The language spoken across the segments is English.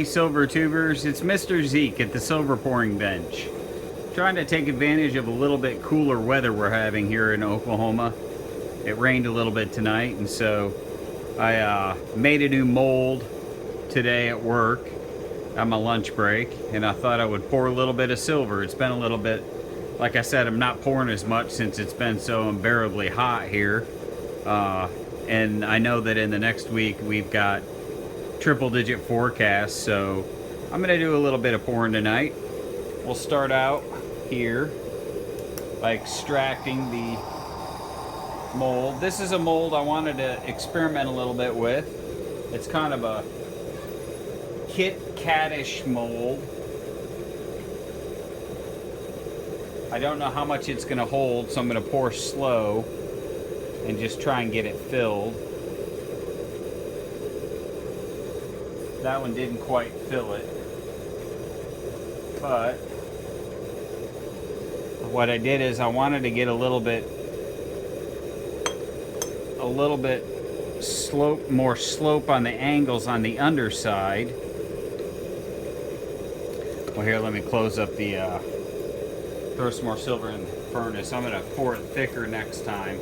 Howdy Silver Tubers, it's Mr. Zeke at the Silver Pouring Bench. Trying to take advantage of a little bit cooler weather we're having here in Oklahoma. It rained a little bit tonight, and so I made a new mold today at work on my lunch break, and I thought I would pour a little bit of silver. It's been a little bit, like I said, I'm not pouring as much since it's been so unbearably hot here. And I know that in the next week we've got triple digit forecast, so I'm gonna do a little bit of pouring tonight. We'll start out here by extracting the mold. This is a mold I wanted to experiment a little bit with. It's kind of a Kit Katish mold. I don't know how much it's gonna hold, so I'm gonna pour slow and just try and get it filled. That one didn't quite fill it, but what I did is I wanted to get a little bit more slope on the angles on the underside. Well, here, let me close up the throw some more silver in the furnace. I'm gonna pour it thicker next time.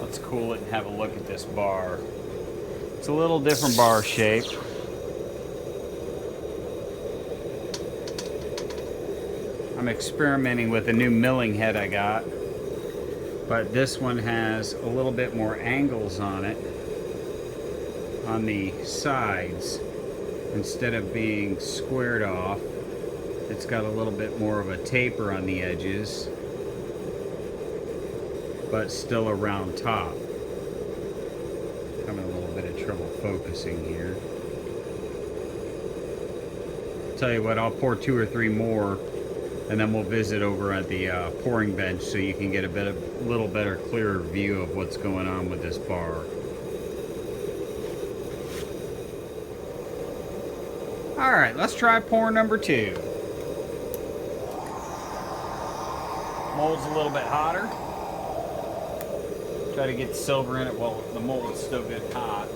Let's cool it and have a look at this bar. It's a little different bar shape. I'm experimenting with a new milling head I got, but this one has a little bit more angles on it on the sides. Instead of being squared off, it's got a little bit more of a taper on the edges, but still a round top. Having a little bit of trouble focusing here. Tell you what, I'll pour 2 or 3 more, and then we'll visit over at the pouring bench so you can get a little better, clearer view of what's going on with this bar. All right, let's try pour number 2. Mold's a little bit hotter. Try to get the silver in it while the mold's still good hot.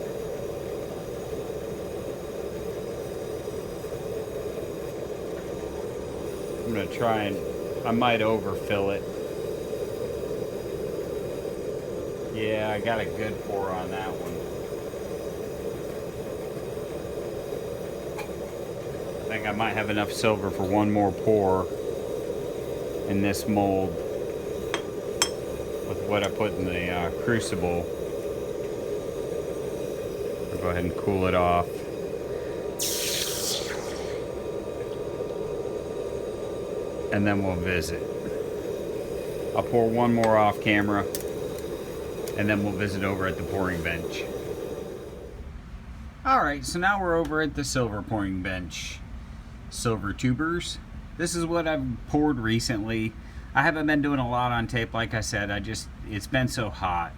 I'm gonna try and, I might overfill it. Yeah, I got a good pour on that one. I think I might have enough silver for one more pour in this mold with what I put in the crucible. I'll go ahead and cool it off. And then we'll visit. I'll pour one more off camera, and then we'll visit over at the pouring bench. Alright, so now we're over at the silver pouring bench. Silver tubers. This is what I've poured recently. I haven't been doing a lot on tape, like I said. It's been so hot.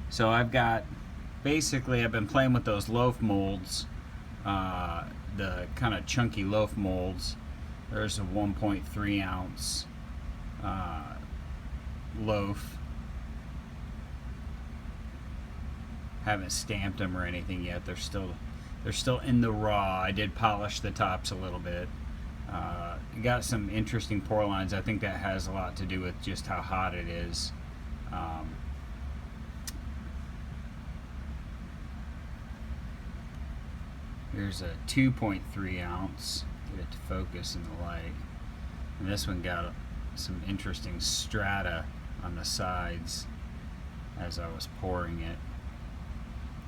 So I've been playing with those loaf molds, the kind of chunky loaf molds. There's a 1.3 ounce loaf. Haven't stamped them or anything yet. They're still in the raw. I did polish the tops a little bit. Got some interesting pour lines. I think that has a lot to do with just how hot it is. Here's a 2.3 ounce. Get it to focus in the light. And this one got some interesting strata on the sides as I was pouring it.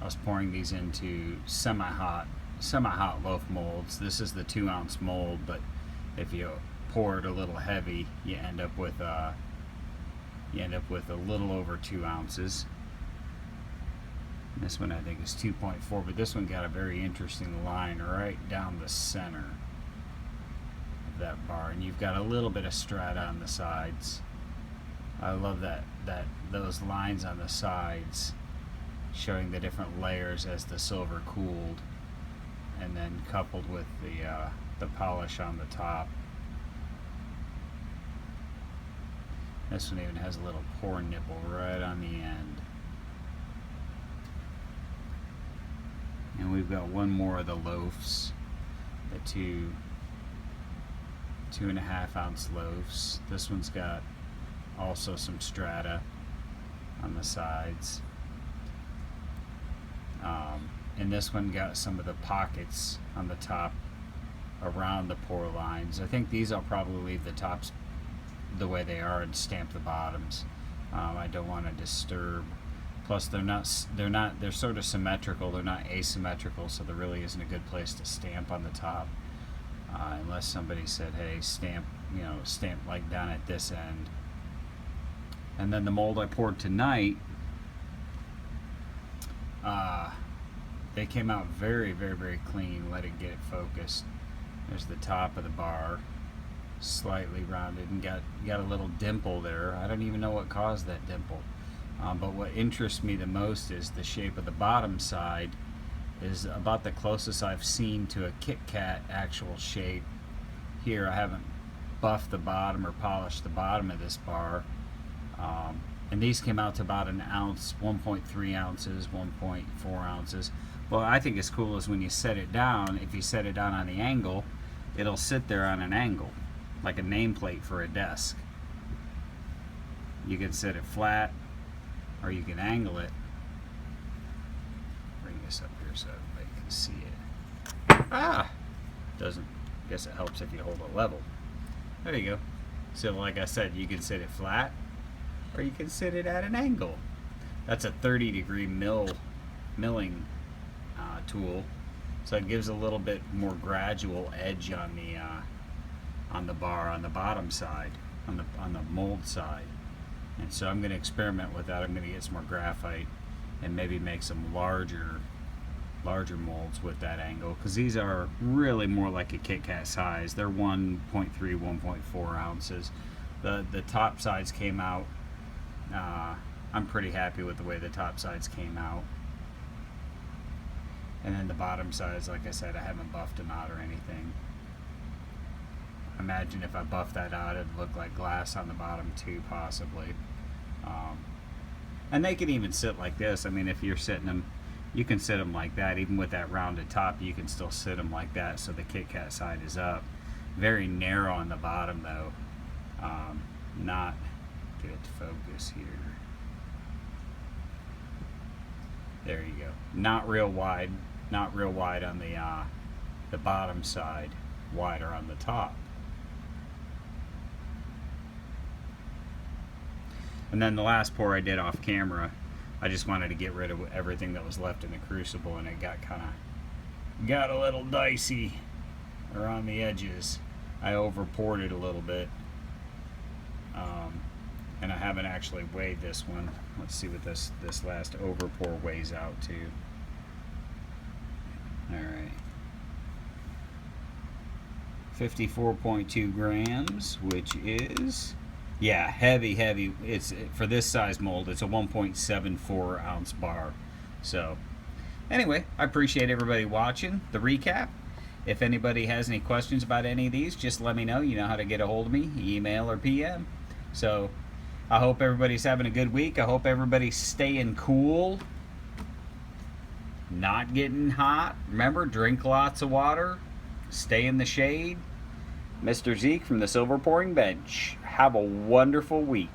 I was pouring these into semi-hot loaf molds. This is the 2 ounce mold, but if you pour it a little heavy, you end up with a little over 2 ounces. And this one I think is 2.4, but this one got a very interesting line right down the center of that bar, and you've got a little bit of strata on the sides. I love that those lines on the sides showing the different layers as the silver cooled, and then coupled with the polish on the top. This one even has a little pour nipple right on the end. And we've got one more of the loaves, the 2.5 ounce loaves. This one's got also some strata on the sides. And this one got some of the pockets on the top around the pour lines. I think these I'll probably leave the tops the way they are and stamp the bottoms. I don't want to disturb. Plus they're sort of symmetrical, they're not asymmetrical, so there really isn't a good place to stamp on the top. Unless somebody said, hey, stamp like down at this end. And then the mold I poured tonight, they came out very, very, very clean. Let it get it focused. There's the top of the bar, slightly rounded, and got a little dimple there. I don't even know what caused that dimple. But what interests me the most is the shape of the bottom side is about the closest I've seen to a Kit Kat actual shape. Here I haven't buffed the bottom or polished the bottom of this bar. And these came out to about an ounce, 1.3 ounces, 1.4 ounces. What I think is cool is when you set it down, if you set it down on the angle, it'll sit there on an angle, like a nameplate for a desk. You can set it flat, or you can angle it. Bring this up here so everybody can see it. Doesn't, guess it helps if you hold it level. There you go. So like I said, you can set it flat, or you can sit it at an angle. That's a 30-degree milling tool, so it gives a little bit more gradual edge on the bar on the bottom side, on the mold side. And so I'm going to experiment with that. I'm going to get some more graphite and maybe make some larger molds with that angle, because these are really more like a Kit Kat size. They're 1.3, 1.4 ounces. The top sides came out. I'm pretty happy with the way the top sides came out. And then the bottom sides, like I said, I haven't buffed them out or anything. Imagine if I buffed that out, it'd look like glass on the bottom too, possibly. And they can even sit like this. I mean, if you're sitting them, you can sit them like that. Even with that rounded top, you can still sit them like that, so the Kit Kat side is up. Very narrow on the bottom though. Not, get it to focus here. There you go. Not real wide on the bottom side, wider on the top. And then the last pour I did off camera, I just wanted to get rid of everything that was left in the crucible, and it got a little dicey around the edges. I over poured it a little bit, and I haven't actually weighed this one. Let's see what this last over pour weighs out to. All right, 54.2 grams, which is, yeah, heavy. It's, for this size mold, it's a 1.74 ounce bar. So anyway, I appreciate everybody watching the recap. If anybody has any questions about any of these, just let me know. You know how to get a hold of me, email or PM. So I hope everybody's having a good week. I hope everybody's staying cool, not getting hot. Remember, drink lots of water, stay in the shade. Mr. Zeke from the Silver Pouring Bench. Have a wonderful week.